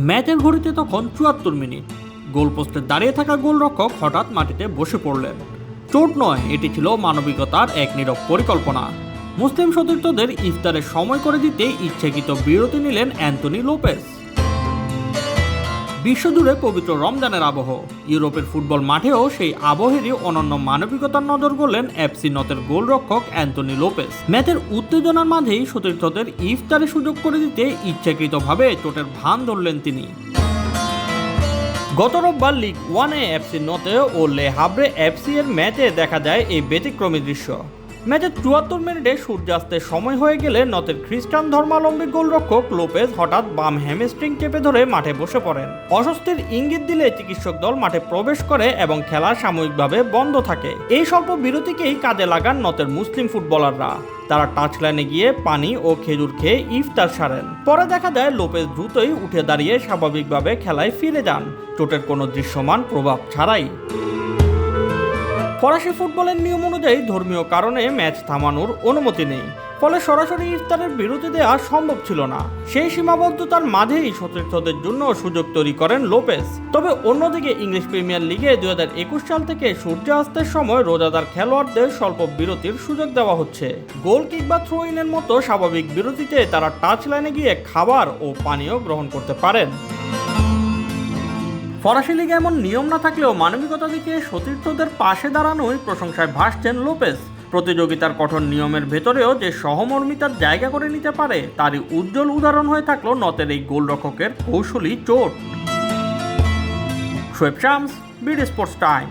ম্যাচের ঘড়িতে তখন ৭৪ মিনিট। গোলপোস্টে দাঁড়িয়ে থাকা গোলরক্ষক হঠাৎ মাটিতে বসে পড়লেন। চোট নয়, এটি ছিল মানবিকতার এক নীরব পরিকল্পনা। মুসলিম সতীর্থদের ইফতারের সময় করে দিতে ইচ্ছাকৃত বিরতি নিলেন অ্যান্টনি লোপেজ। বিশ্বজুড়ে পবিত্র রমজানের আবহ, ইউরোপের ফুটবল মাঠেও সেই আবহেরই অনন্য মানবিকতার নজর গড়লেন এফসি নতের গোলরক্ষক অ্যান্টনি লোপেজ। ম্যাচের উত্তেজনার মাঝেই সতীর্থদের ইফতারের সুযোগ করে দিতে ইচ্ছাকৃতভাবে চোটের ভান ধরলেন তিনি। গত রোববার লিগ ওয়ানে এফসি নতে ও লে হাব্রে এফসি এর ম্যাচে দেখা যায় এই ব্যতিক্রমী দৃশ্য। ম্যাচের ৭৪ মিনিটে সূর্যাস্তের সময় হয়ে গেলে নতের খ্রিস্টান ধর্মাবলম্বী গোলরক্ষক লোপেজ হঠাৎ বাম হ্যামস্ট্রিং চেপে ধরে মাঠে বসে পড়েন। অস্বস্তির ইঙ্গিত দিলে চিকিৎসক দল মাঠে প্রবেশ করে এবং খেলা সাময়িকভাবে বন্ধ থাকে। এই স্বল্প বিরতিকেই কাজে লাগান নতের মুসলিম ফুটবলাররা। তারা টাচ লাইনে গিয়ে পানি ও খেজুর খেয়ে ইফতার সারেন। পরে দেখা যায় লোপেজ দ্রুতই উঠে দাঁড়িয়ে স্বাভাবিকভাবে খেলায় ফিরে যান, চোটের কোনো দৃশ্যমান প্রভাব ছাড়াই। ফরাসি ফুটবলের নিয়ম অনুযায়ী ধর্মীয় কারণে ম্যাচ থামানোর অনুমতি নেই, ফলে সরাসরি ইফতারের বিরতি দেওয়া সম্ভব ছিল না। সেই সীমাবদ্ধতার মাঝেই সতীর্থদের জন্য সুযোগ তৈরি করেন লোপেজ। তবে অন্যদিকে ইংলিশ প্রিমিয়ার লিগে ২০২১ সাল থেকে সূর্যাস্তের সময় রোজাদার খেলোয়াড়দের স্বল্প বিরতির সুযোগ দেওয়া হচ্ছে। গোল কিক বা থ্রো ইনের মতো স্বাভাবিক বিরতিতে তারা টাচ লাইনে গিয়ে খাবার ও পানীয় গ্রহণ করতে পারেন। ফরাসি লিগে এমন নিয়ম না থাকলেও মানবিকতা দেখিয়ে সতীর্থদের পাশে দাঁড়ানোই প্রশংসায় ভাসছেন লোপেজ। প্রতিযোগিতার কঠোর নিয়মের ভেতরেও যে সহমর্মিতার জায়গা করে নিতে পারে তারই উজ্জ্বল উদাহরণ হয়ে থাকলো নতের এই গোলরক্ষকের কৌশলী চোট। Shoaib Shams, BD sports time.